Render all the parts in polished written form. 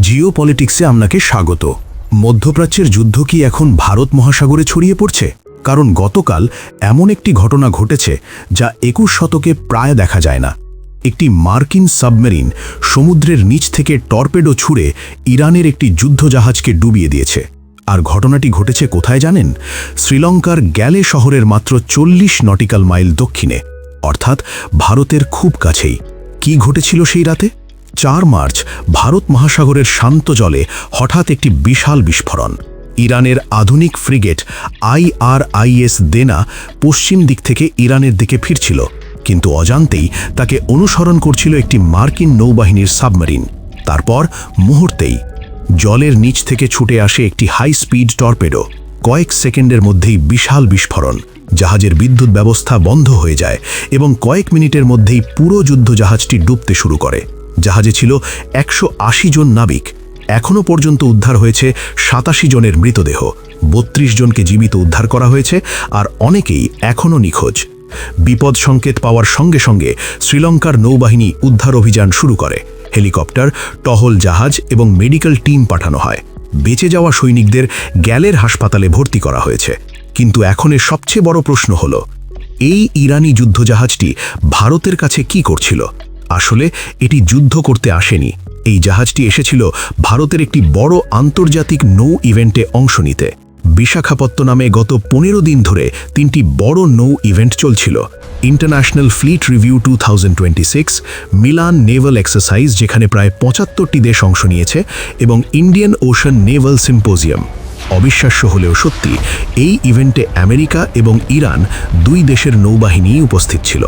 জিও পলিটিক্সে আপনাকে স্বাগত। মধ্যপ্রাচ্যের যুদ্ধ কি এখন ভারত মহাসাগরে ছড়িয়ে পড়ছে? কারণ গতকাল এমন একটি ঘটনা ঘটেছে যা 21 শতকে প্রায় দেখা যায় না। একটি মার্কিন সাবমেরিন সমুদ্রের নিচ থেকে টর্পেডো ছুঁড়ে ইরানের একটি যুদ্ধজাহাজকে ডুবিয়ে দিয়েছে। আর ঘটনাটি ঘটেছে কোথায় জানেন? শ্রীলঙ্কার গ্যালে শহরের মাত্র 40 নটিক্যাল মাইল দক্ষিণে, অর্থাৎ ভারতের খুব কাছেই। কি ঘটেছিল সেই রাতে? 4 মার্চ ভারত মহাসাগরের শান্ত জলে হঠাৎ একটি বিশাল বিস্ফোরণ। ইরানের আধুনিক ফ্রিগেট IRIS দেনা পশ্চিম দিক থেকে ইরানের দিকে ফিরছিল, কিন্তু অজান্তেই তাকে অনুসরণ করছিল একটি মার্কিন নৌবাহিনীর সাবমেরিন। তারপর মুহূর্তেই জলের নিচ থেকে ছুটে আসে একটি হাই স্পিড টর্পেডো। কয়েক সেকেন্ডের মধ্যেই বিশাল বিস্ফোরণ, জাহাজের বিদ্যুৎ ব্যবস্থা বন্ধ হয়ে যায় এবং কয়েক মিনিটের মধ্যেই পুরো যুদ্ধজাহাজটি ডুবতে শুরু করে। জাহাজে ছিল 180 জন নাবিক। এখনও পর্যন্ত উদ্ধার হয়েছে 87 জনের মৃতদেহ, 32 জনকে জীবিত উদ্ধার করা হয়েছে, আর অনেকেই এখনও নিখোঁজ। বিপদ সংকেত পাওয়ার সঙ্গে সঙ্গে শ্রীলঙ্কার নৌবাহিনী উদ্ধার অভিযান শুরু করে। হেলিকপ্টার, টহল জাহাজ এবং মেডিকেল টিম পাঠানো হয়। বেঁচে যাওয়া সৈনিকদের গ্যালের হাসপাতালে ভর্তি করা হয়েছে। কিন্তু এখনের সবচেয়ে বড় প্রশ্ন হল, এই ইরানি যুদ্ধজাহাজটি ভারতের কাছে কি করছিল? আসলে এটি যুদ্ধ করতে আসেনি। এই জাহাজটি এসেছিল ভারতের একটি বড় আন্তর্জাতিক নৌ ইভেন্টে অংশ নিতে। বিশাখাপত্তনমে গত 15 দিন ধরে 3টি বড় নৌ ইভেন্ট চলছিল। International fleet review 2026, Milan naval exercise যেখানে প্রায় 75টি দেশ অংশ নিয়েছে, এবং ইন্ডিয়ান ওশান নেভাল সিম্পোজিয়াম। অবিশ্বাস্য হলেও সত্যি, এই ইভেন্টে আমেরিকা এবং ইরান দুই দেশের নৌবাহিনী উপস্থিত ছিল।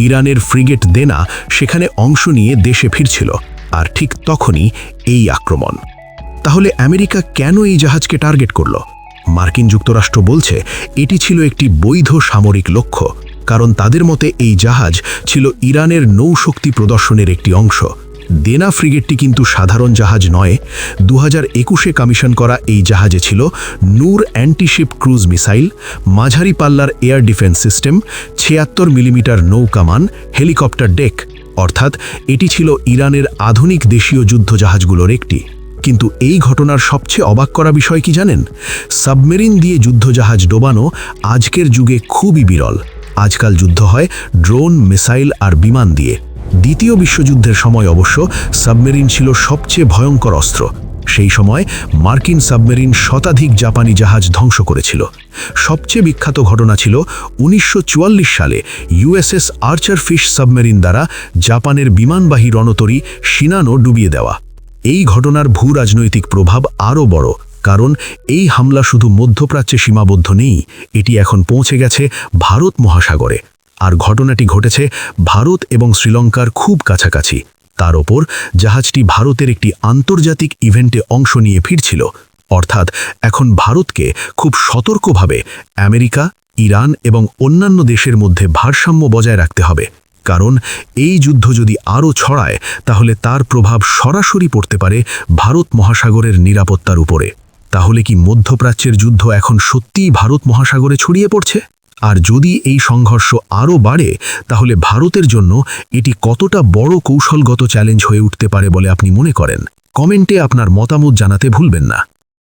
ইরানের ফ্রিগেট দেনা সেখানে অংশ নিয়ে দেশে ফিরছিল, আর ঠিক তখনই এই আক্রমণ। তাহলে আমেরিকা কেন এই জাহাজকে টার্গেট করল? মার্কিন যুক্তরাষ্ট্র বলছে এটি ছিল একটি বৈধ সামরিক লক্ষ্য, কারণ তাদের মতে এই জাহাজ ছিল ইরানের নৌশক্তি প্রদর্শনের একটি অংশ। দেনা ফ্রিগেটটি কিন্তু সাধারণ জাহাজ নয়। 2021-এ কমিশন করা এই জাহাজে ছিল নূর অ্যান্টিশিপ ক্রুজ মিসাইল, মাঝারি পাল্লার এয়ার ডিফেন্স সিস্টেম, 76 মিলিমিটার নৌকামান, হেলিকপ্টার ডেক, অর্থাৎ এটি ছিল ইরানের আধুনিক দেশীয় যুদ্ধজাহাজগুলোর একটি। কিন্তু এই ঘটনার সবচেয়ে অবাক করা বিষয় কি জানেন? সাবমেরিন দিয়ে যুদ্ধজাহাজ ডোবানো আজকের যুগে খুবই বিরল। আজকাল যুদ্ধ হয় ড্রোন, মিসাইল আর বিমান দিয়ে। দ্বিতীয় বিশ্বযুদ্ধের সময় অবশ্য সাবমেরিন ছিল সবচেয়ে ভয়ঙ্কর অস্ত্র। সেই সময় মার্কিন সাবমেরিন শতাধিক জাপানি জাহাজ ধ্বংস করেছিল। সবচেয়ে বিখ্যাত ঘটনা ছিল 1944 সালে USS আর্চার ফিশ সাবমেরিন দ্বারা জাপানের বিমানবাহী রণতরী শিনানো ডুবিয়ে দেওয়া। এই ঘটনার ভূ রাজনৈতিক প্রভাব আরও বড়, কারণ এই হামলা শুধু মধ্যপ্রাচ্যে সীমাবদ্ধ নেই, এটি এখন পৌঁছে গেছে ভারত মহাসাগরে। আর ঘটনাটি ঘটেছে ভারত এবং শ্রীলঙ্কার খুব কাছাকাছি। তার ওপর জাহাজটি ভারতের একটি আন্তর্জাতিক ইভেন্টে অংশ নিয়ে ফিরছিল, অর্থাৎ এখন ভারতকে খুব সতর্কভাবে আমেরিকা, ইরান এবং অন্যান্য দেশের মধ্যে ভারসাম্য বজায় রাখতে হবে। কারণ এই যুদ্ধ যদি আরও ছড়ায়, তাহলে তার প্রভাব সরাসরি পড়তে পারে ভারত মহাসাগরের নিরাপত্তার উপরে। তাহলে কি মধ্যপ্রাচ্যের যুদ্ধ এখন সত্যিই ভারত মহাসাগরে ছড়িয়ে পড়ছে? আর যদি এই সংঘর্ষ আরও বাড়ে, তাহলে ভারতের জন্য এটি কতটা বড় কৌশলগত চ্যালেঞ্জ হয়ে উঠতে পারে বলে আপনি মনে করেন? কমেন্টে আপনার মতামত জানাতে ভুলবেন না।